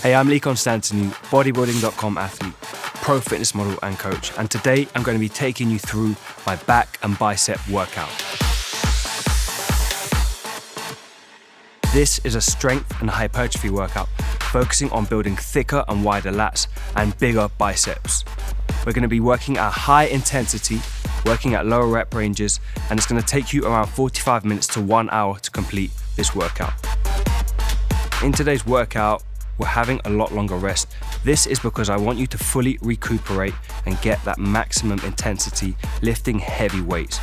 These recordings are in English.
Hey, I'm Lee Constantinou, Bodybuilding.com athlete, pro fitness model and coach, and today I'm going to be taking you through my back and bicep workout. This is a strength and hypertrophy workout focusing on building thicker and wider lats and bigger biceps. We're going to be working at high intensity, working at lower rep ranges, and it's going to take you around 45 minutes to 1 hour to complete this workout. In today's workout, we're having a lot longer rest. This is because I want you to fully recuperate and get that maximum intensity lifting heavy weights.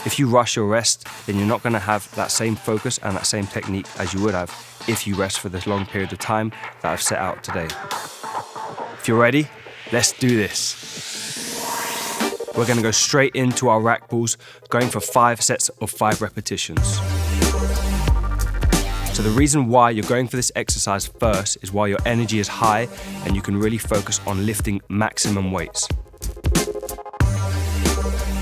If you rush your rest, then you're not going to have that same focus and that same technique as you would have if you rest for this long period of time that I've set out today. If you're ready, let's do this. We're going to go straight into our rack pulls, going for 5 sets of 5 repetitions. So the reason why you're going for this exercise first is while your energy is high and you can really focus on lifting maximum weights.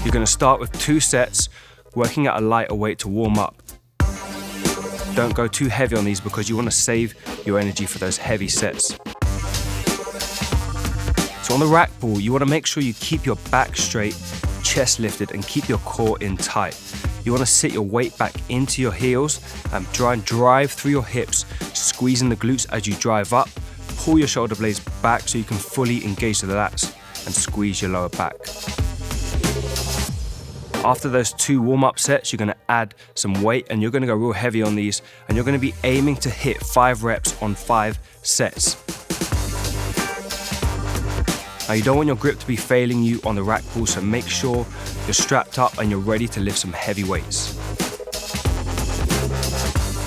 You're going to start with 2 sets, working at a lighter weight to warm up. Don't go too heavy on these because you want to save your energy for those heavy sets. So on the rack pull, you want to make sure you keep your back straight, chest lifted, and keep your core in tight. You want to sit your weight back into your heels and try and drive through your hips, squeezing the glutes as you drive up. Pull your shoulder blades back so you can fully engage the lats and squeeze your lower back. After those 2 warm-up sets, you're going to add some weight and you're going to go real heavy on these, and you're going to be aiming to hit 5 reps on 5 sets. Now, you don't want your grip to be failing you on the rack pull, so make sure you're strapped up and you're ready to lift some heavy weights.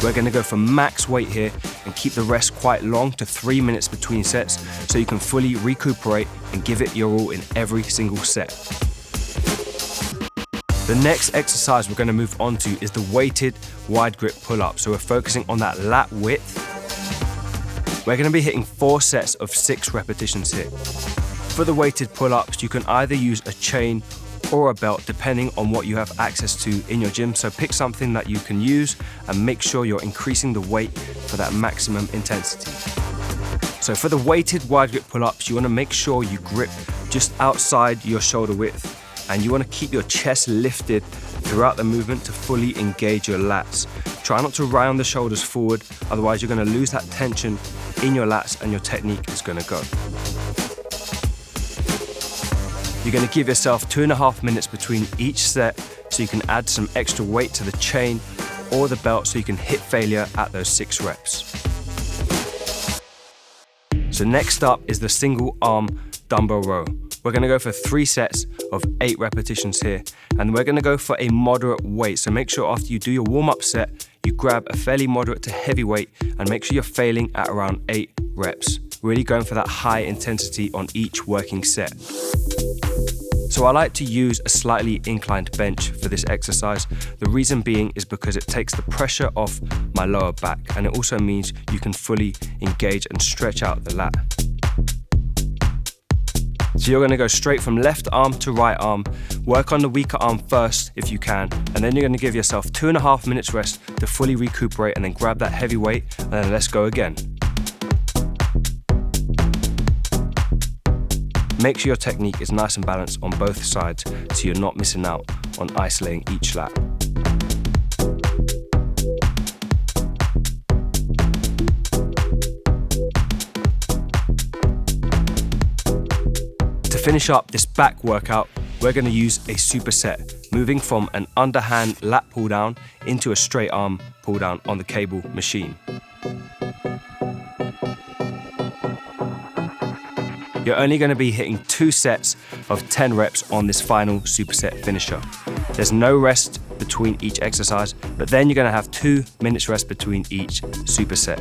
We're going to go for max weight here and keep the rest quite long to 3 minutes between sets so you can fully recuperate and give it your all in every single set. The next exercise we're going to move on to is the weighted wide grip pull-up. So we're focusing on that lat width. We're going to be hitting 4 sets of 6 repetitions here. For the weighted pull-ups, you can either use a chain or a belt depending on what you have access to in your gym. So pick something that you can use and make sure you're increasing the weight for that maximum intensity. So for the weighted wide grip pull-ups, you want to make sure you grip just outside your shoulder width, and you want to keep your chest lifted throughout the movement to fully engage your lats. Try not to round the shoulders forward, otherwise you're going to lose that tension in your lats and your technique is going to go. You're going to give yourself 2.5 minutes between each set so you can add some extra weight to the chain or the belt so you can hit failure at those 6 reps. So next up is the single arm dumbbell row. We're going to go for 3 sets of 8 repetitions here, and we're going to go for a moderate weight. So make sure after you do your warm-up set, you grab a fairly moderate to heavy weight and make sure you're failing at around 8 reps. Really going for that high intensity on each working set. So I like to use a slightly inclined bench for this exercise. The reason being is because it takes the pressure off my lower back, and it also means you can fully engage and stretch out the lat. So you're going to go straight from left arm to right arm, work on the weaker arm first if you can, and then you're going to give yourself 2.5 minutes rest to fully recuperate, and then grab that heavy weight and then let's go again. Make sure your technique is nice and balanced on both sides so you're not missing out on isolating each lat. To finish up this back workout, we're going to use a superset, moving from an underhand lat pull down into a straight arm pull down on the cable machine. You're only going to be hitting 2 sets of 10 reps on this final superset finisher. There's no rest between each exercise, but then you're going to have 2 minutes rest between each superset.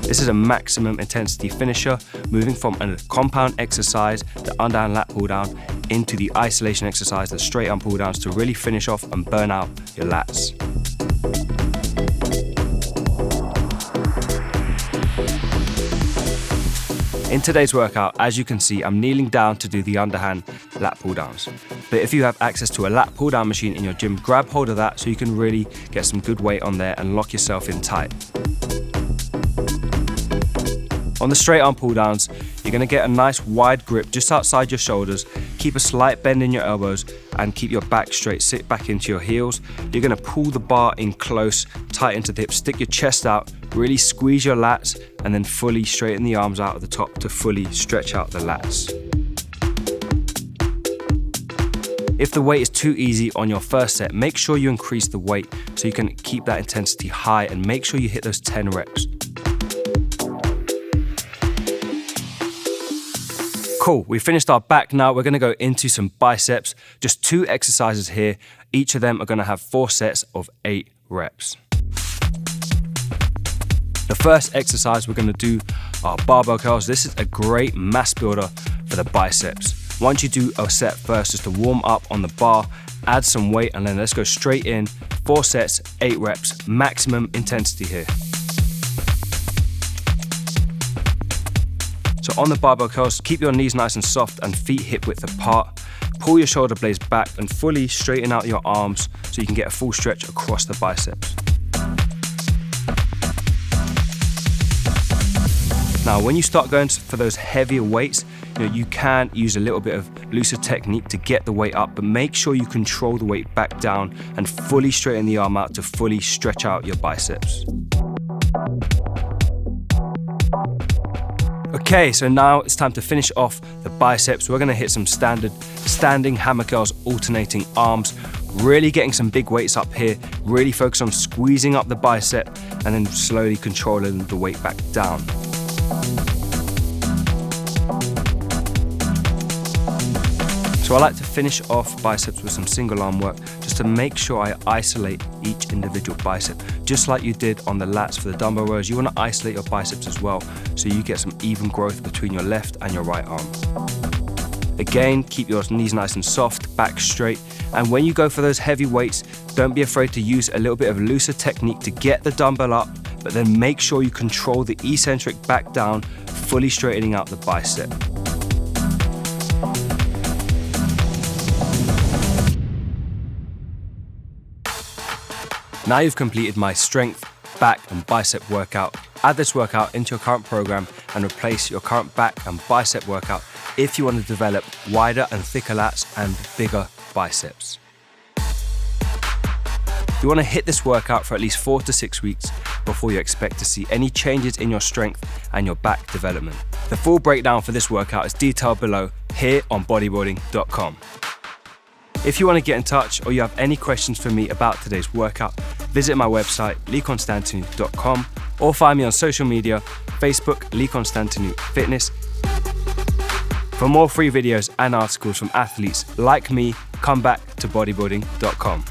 This is a maximum intensity finisher, moving from a compound exercise, the underhand lat pull down, into the isolation exercise, the straight arm pull downs, to really finish off and burn out your lats. In today's workout, as you can see, I'm kneeling down to do the underhand lat pull downs. But if you have access to a lat pull down machine in your gym, grab hold of that so you can really get some good weight on there and lock yourself in tight. On the straight arm pull downs, you're going to get a nice wide grip just outside your shoulders, keep a slight bend in your elbows and keep your back straight, sit back into your heels. You're going to pull the bar in close, tight into the hips, stick your chest out, really squeeze your lats and then fully straighten the arms out of the top to fully stretch out the lats. If the weight is too easy on your first set, make sure you increase the weight so you can keep that intensity high and make sure you hit those 10 reps. Cool, we finished our back. Now we're gonna go into some biceps. Just 2 exercises here. Each of them are gonna have 4 sets of 8 reps. The first exercise we're gonna do are barbell curls. This is a great mass builder for the biceps. Once you do a set first, just to warm up on the bar, add some weight, and then let's go straight in. 4 sets, 8 reps, maximum intensity here. So on the barbell curls, keep your knees nice and soft and feet hip width apart. Pull your shoulder blades back and fully straighten out your arms so you can get a full stretch across the biceps. Now, when you start going for those heavier weights, you can use a little bit of looser technique to get the weight up, but make sure you control the weight back down and fully straighten the arm out to fully stretch out your biceps. Okay, so now it's time to finish off the biceps. We're gonna hit some standard standing hammer curls, alternating arms, really getting some big weights up here, really focus on squeezing up the bicep and then slowly controlling the weight back down. So I like to finish off biceps with some single arm work just to make sure I isolate each individual bicep. Just like you did on the lats for the dumbbell rows, you want to isolate your biceps as well so you get some even growth between your left and your right arm. Again, keep your knees nice and soft, back straight, and when you go for those heavy weights, don't be afraid to use a little bit of looser technique to get the dumbbell up, but then make sure you control the eccentric back down, fully straightening out the bicep. Now you've completed my strength, back and bicep workout. Add this workout into your current program and replace your current back and bicep workout if you want to develop wider and thicker lats and bigger biceps. You want to hit this workout for at least 4 to 6 weeks before you expect to see any changes in your strength and your back development. The full breakdown for this workout is detailed below here on Bodybuilding.com. If you want to get in touch or you have any questions for me about today's workout, visit my website, Lee or find me on social media, Facebook, Lee Constantinou Fitness. For more free videos and articles from athletes like me, come back to Bodybuilding.com.